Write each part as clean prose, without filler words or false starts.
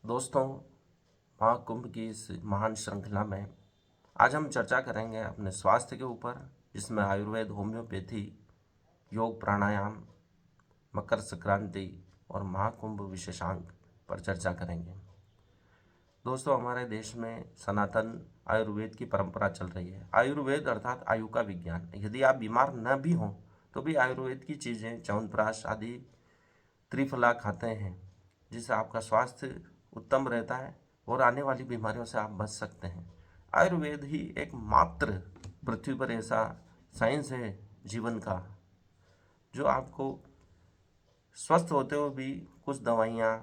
दोस्तों, महाकुंभ की इस महान श्रृंखला में आज हम चर्चा करेंगे अपने स्वास्थ्य के ऊपर, जिसमें आयुर्वेद, होम्योपैथी, योग, प्राणायाम, मकर संक्रांति और महाकुंभ विशेषांक पर चर्चा करेंगे। दोस्तों, हमारे देश में सनातन आयुर्वेद की परंपरा चल रही है। आयुर्वेद अर्थात आयु का विज्ञान। यदि आप बीमार न भी हों तो भी आयुर्वेद की चीज़ें, च्यवनप्राश आदि त्रिफला खाते हैं, जिससे आपका स्वास्थ्य उत्तम रहता है और आने वाली बीमारियों से आप बच सकते हैं। आयुर्वेद ही एकमात्र पृथ्वी पर ऐसा साइंस है जीवन का, जो आपको स्वस्थ होते हुए भी कुछ दवाइयाँ,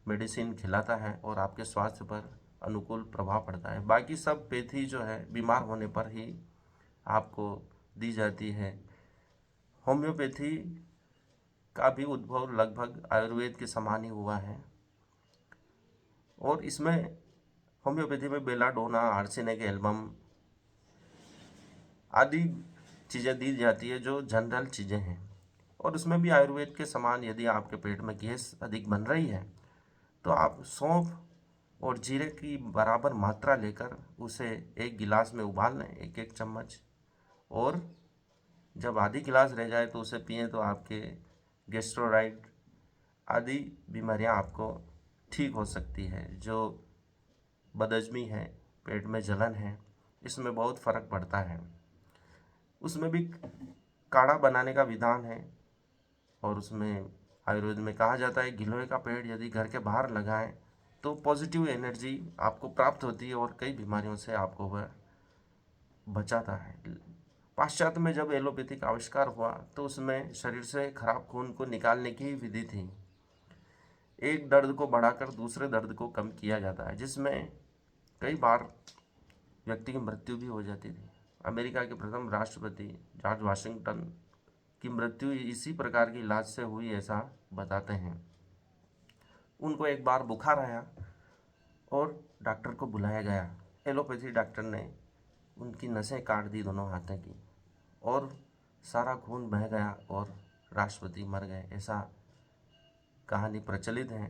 मेडिसिन खिलाता है और आपके स्वास्थ्य पर अनुकूल प्रभाव पड़ता है। बाकी सब पैथी जो है बीमार होने पर ही आपको दी जाती है। होम्योपैथी का भी उद्भव लगभग आयुर्वेद के समान ही हुआ है और इसमें होम्योपैथी में बेलाडोना, आर्सेनिक, एल्बम आदि चीज़ें दी जाती है जो जनरल चीज़ें हैं। और उसमें भी आयुर्वेद के समान यदि आपके पेट में गैस अधिक बन रही है तो आप सौंफ और जीरे की बराबर मात्रा लेकर उसे एक गिलास में उबाल लें, एक एक चम्मच, और जब आधी गिलास रह जाए तो उसे पिएं तो आपके गैस्ट्रोराइड आदि बीमारियां आपको ठीक हो सकती है। जो बदहजमी है, पेट में जलन है, इसमें बहुत फ़र्क पड़ता है। उसमें भी काढ़ा बनाने का विधान है और उसमें आयुर्वेद में कहा जाता है गिलोय का पेड़ यदि घर के बाहर लगाएं तो पॉजिटिव एनर्जी आपको प्राप्त होती है और कई बीमारियों से आपको वह बचाता है। पाश्चात्य में जब एलोपैथी का आविष्कार हुआ तो उसमें शरीर से खराब खून को निकालने की ही विधि थी। एक दर्द को बढ़ाकर दूसरे दर्द को कम किया जाता है, जिसमें कई बार व्यक्ति की मृत्यु भी हो जाती थी। अमेरिका के प्रथम राष्ट्रपति जॉर्ज वाशिंगटन की मृत्यु इसी प्रकार की इलाज से हुई, ऐसा बताते हैं। उनको एक बार बुखार आया और डॉक्टर को बुलाया गया। एलोपैथी डॉक्टर ने उनकी नसें काट दी दोनों हाथों की और सारा खून बह गया और राष्ट्रपति मर गए, ऐसा कहानी प्रचलित है।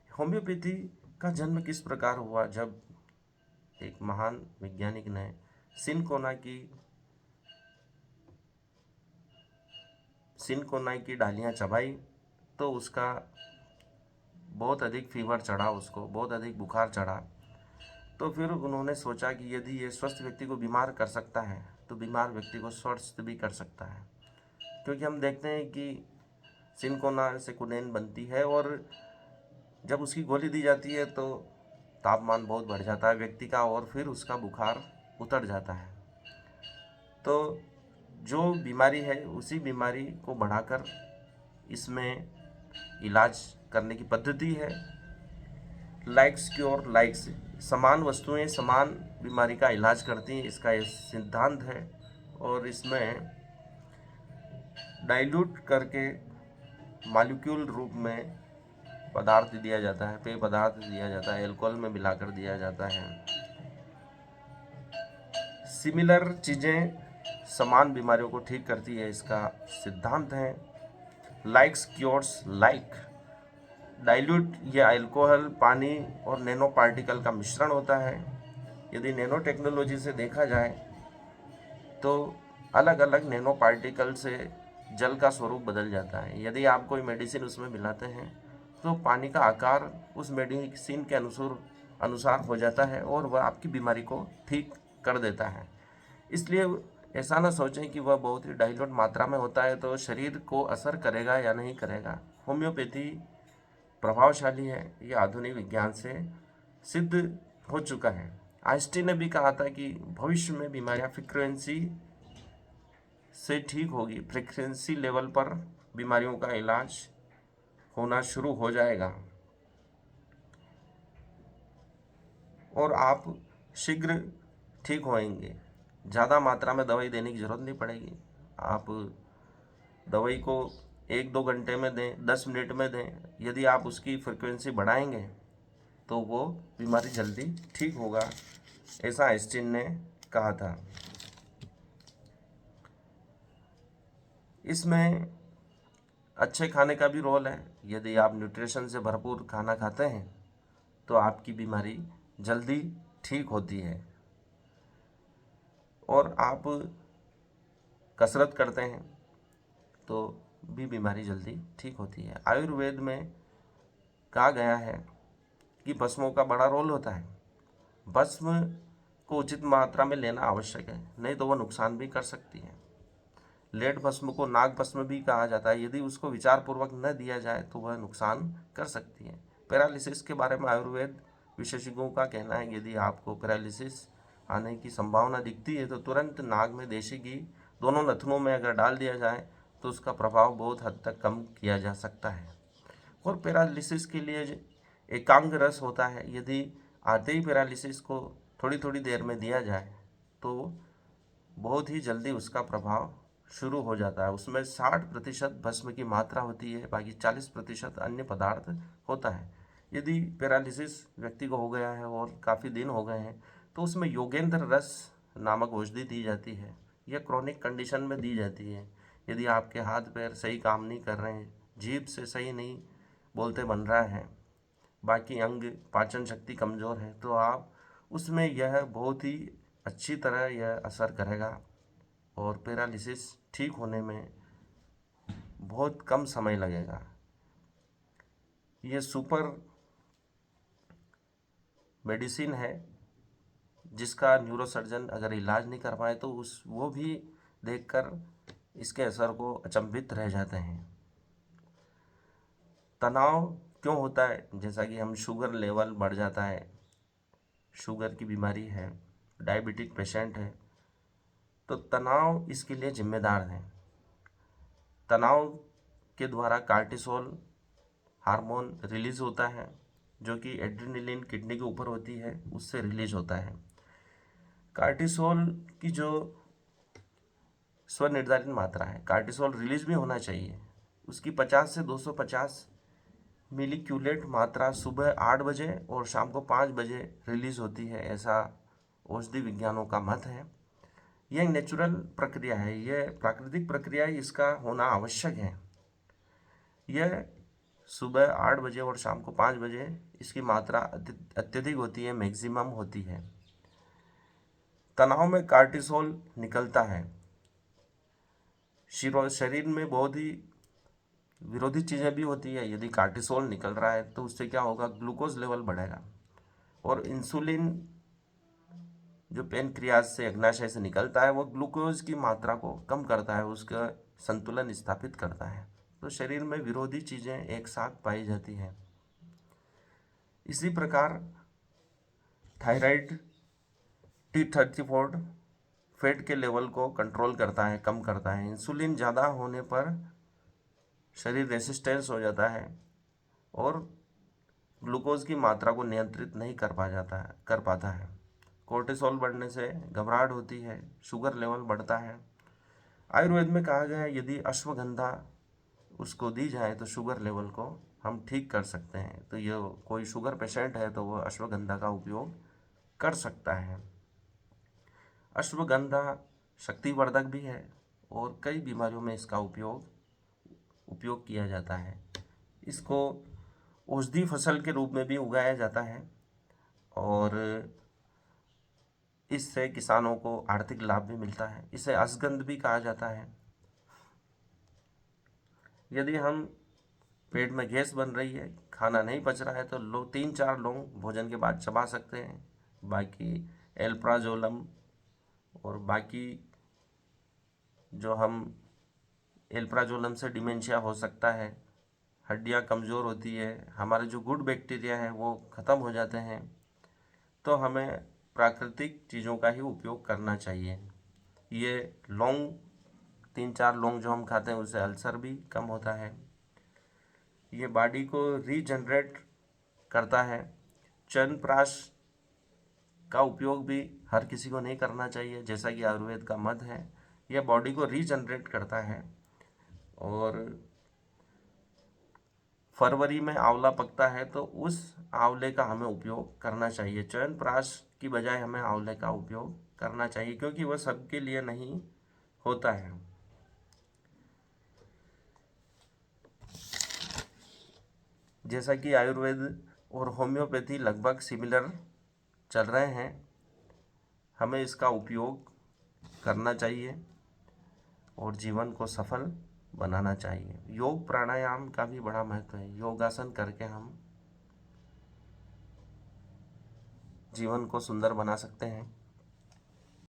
होम्योपैथी का जन्म किस प्रकार हुआ? जब एक महान वैज्ञानिक ने सिनकोना की डालियाँ चबाई तो उसका बहुत अधिक फीवर चढ़ा, उसको बहुत अधिक बुखार चढ़ा। तो फिर उन्होंने सोचा कि यदि ये स्वस्थ व्यक्ति को बीमार कर सकता है तो बीमार व्यक्ति को स्वस्थ भी कर सकता है, क्योंकि हम देखते हैं कि सिनकोना से कुनेन बनती है और जब उसकी गोली दी जाती है तो तापमान बहुत बढ़ जाता है व्यक्ति का और फिर उसका बुखार उतर जाता है। तो जो बीमारी है उसी बीमारी को बढ़ाकर इसमें इलाज करने की पद्धति है। लाइक्स क्योर लाइक्स, समान वस्तुएं समान बीमारी का इलाज करती हैं, इसका ये सिद्धांत है। और इसमें डाइल्यूट करके मॉलिक्यूल रूप में पदार्थ दिया जाता है, पेय पदार्थ दिया जाता है, अल्कोहल में मिलाकर दिया जाता है। सिमिलर चीज़ें समान बीमारियों को ठीक करती है, इसका सिद्धांत है। लाइक्स क्योर्स लाइक, डाइल्यूट या अल्कोहल, पानी और नैनो पार्टिकल का मिश्रण होता है। यदि नैनो टेक्नोलॉजी से देखा जाए तो अलग अलग नैनो पार्टिकल से जल का स्वरूप बदल जाता है। यदि आप कोई मेडिसिन उसमें मिलाते हैं तो पानी का आकार उस मेडिसिन के अनुसार हो जाता है और वह आपकी बीमारी को ठीक कर देता है। इसलिए ऐसा ना सोचें कि वह बहुत ही डाइल्यूट मात्रा में होता है तो शरीर को असर करेगा या नहीं करेगा। होम्योपैथी प्रभावशाली है, यह आधुनिक विज्ञान से सिद्ध हो चुका है। आइंस्टीन ने भी कहा था कि भविष्य में बीमारियां फ्रीक्वेंसी से ठीक होगी, फ्रीक्वेंसी लेवल पर बीमारियों का इलाज होना शुरू हो जाएगा और आप शीघ्र ठीक होएंगे। ज़्यादा मात्रा में दवाई देने की ज़रूरत नहीं पड़ेगी। आप दवाई को 1-2 घंटे में दें, 10 मिनट में दें। यदि आप उसकी फ्रिक्वेंसी बढ़ाएंगे तो वो बीमारी जल्दी ठीक होगा, ऐसा आइंस्टीन ने कहा था। इसमें अच्छे खाने का भी रोल है। यदि आप न्यूट्रिशन से भरपूर खाना खाते हैं तो आपकी बीमारी जल्दी ठीक होती है। और आप कसरत करते हैं तो भी बीमारी जल्दी ठीक होती है। आयुर्वेद में कहा गया है कि भस्मों का बड़ा रोल होता है। भस्म को उचित मात्रा में लेना आवश्यक है, नहीं तो वह नुकसान भी कर सकती है। लेड भस्म को नाग भस्म भी कहा जाता है। यदि उसको विचारपूर्वक न दिया जाए तो वह नुकसान कर सकती है। पैरालिसिस के बारे में आयुर्वेद विशेषज्ञों का कहना है, यदि आपको पैरालिसिस आने की संभावना दिखती है तो तुरंत नाग में देशी घी दोनों नथनों में अगर डाल दिया जाए तो उसका प्रभाव बहुत हद तक कम किया जा सकता है। और पैरालिसिस के लिए एकांग रस होता है, यदि आते ही पैरालिसिस को थोड़ी थोड़ी देर में दिया जाए तो बहुत ही जल्दी उसका प्रभाव शुरू हो जाता है। उसमें 60% भस्म की मात्रा होती है, बाकी 40% अन्य पदार्थ होता है। यदि पैरालिसिस व्यक्ति को हो गया है और काफ़ी दिन हो गए हैं तो उसमें योगेंद्र रस नामक औषधि दी जाती है। यह क्रॉनिक कंडीशन में दी जाती है। यदि आपके हाथ पैर सही काम नहीं कर रहे हैं, जीभ से सही नहीं बोलते बन रहा है, बाकी अंग पाचन शक्ति कमज़ोर है, तो आप उसमें यह बहुत ही अच्छी तरह यह असर करेगा और पैरालिसिस ठीक होने में बहुत कम समय लगेगा। ये सुपर मेडिसिन है जिसका न्यूरोसर्जन अगर इलाज नहीं कर पाए तो वो भी देखकर इसके असर को अचंभित रह जाते हैं। तनाव क्यों होता है? जैसा कि हम शुगर लेवल बढ़ जाता है, शुगर की बीमारी है, डायबिटिक पेशेंट है, तो तनाव इसके लिए जिम्मेदार है। तनाव के द्वारा कार्टिसोल हार्मोन रिलीज होता है, जो कि एड्रेनलिन किडनी के ऊपर होती है उससे रिलीज होता है। कार्टिसोल की जो स्वनिर्धारित मात्रा है, कार्टिसोल रिलीज भी होना चाहिए, उसकी 50 से 250 मिलीक्यूलेट मात्रा सुबह 8 बजे और शाम को 5 बजे रिलीज होती है, ऐसा औषधि विज्ञानों का मत है। यह नेचुरल प्रक्रिया है, यह प्राकृतिक प्रक्रिया है, इसका होना आवश्यक है। यह सुबह 8 बजे और शाम को 5 बजे इसकी मात्रा अत्यधिक होती है, मैक्सिमम होती है। तनाव में कार्टिसोल निकलता है, शरीर में बहुत ही विरोधी चीज़ें भी होती है। यदि कार्टिसोल निकल रहा है तो उससे क्या होगा, ग्लूकोज लेवल बढ़ेगा और इंसुलिन जो पेनक्रियाज से अग्नाशय से निकलता है वो ग्लूकोज की मात्रा को कम करता है, उसका संतुलन स्थापित करता है। तो शरीर में विरोधी चीज़ें एक साथ पाई जाती हैं। इसी प्रकार थायराइड T34 फैट के लेवल को कंट्रोल करता है, कम करता है। इंसुलिन ज़्यादा होने पर शरीर रेसिस्टेंस हो जाता है और ग्लूकोज की मात्रा को नियंत्रित नहीं कर पाता है। कोर्टिसोल बढ़ने से घबराहट होती है, शुगर लेवल बढ़ता है। आयुर्वेद में कहा गया है यदि अश्वगंधा उसको दी जाए तो शुगर लेवल को हम ठीक कर सकते हैं। तो ये कोई शुगर पेशेंट है तो वह अश्वगंधा का उपयोग कर सकता है। अश्वगंधा शक्तिवर्धक भी है और कई बीमारियों में इसका उपयोग किया जाता है। इसको औषधि फसल के रूप में भी उगाया जाता है और इससे किसानों को आर्थिक लाभ भी मिलता है। इसे अश्वगंध भी कहा जाता है। यदि हम पेट में गैस बन रही है, खाना नहीं पच रहा है तो 3-4 लौंग भोजन के बाद चबा सकते हैं। बाकी एल्प्राजोलम और बाकी जो हम एल्प्राजोलम से डिमेंशिया हो सकता है, हड्डियां कमज़ोर होती है, हमारे जो गुड बैक्टीरिया हैं वो ख़त्म हो जाते हैं, तो हमें प्राकृतिक चीज़ों का ही उपयोग करना चाहिए। ये लौंग 3-4 लौंग जो हम खाते हैं उससे अल्सर भी कम होता है। ये बॉडी को रीजनरेट करता है। च्यवनप्राश का उपयोग भी हर किसी को नहीं करना चाहिए, जैसा कि आयुर्वेद का मत है। यह बॉडी को रीजनरेट करता है। और फरवरी में आंवला पकता है तो उस आंवले का हमें उपयोग करना चाहिए। च्यवनप्राश की बजाय हमें आंवले का उपयोग करना चाहिए, क्योंकि वह सबके लिए नहीं होता है। जैसा कि आयुर्वेद और होम्योपैथी लगभग सिमिलर चल रहे हैं। हमें इसका उपयोग करना चाहिए और जीवन को सफल बनाना चाहिए। योग प्राणायाम का भी बड़ा महत्व है। योगासन करके हम जीवन को सुंदर बना सकते हैं।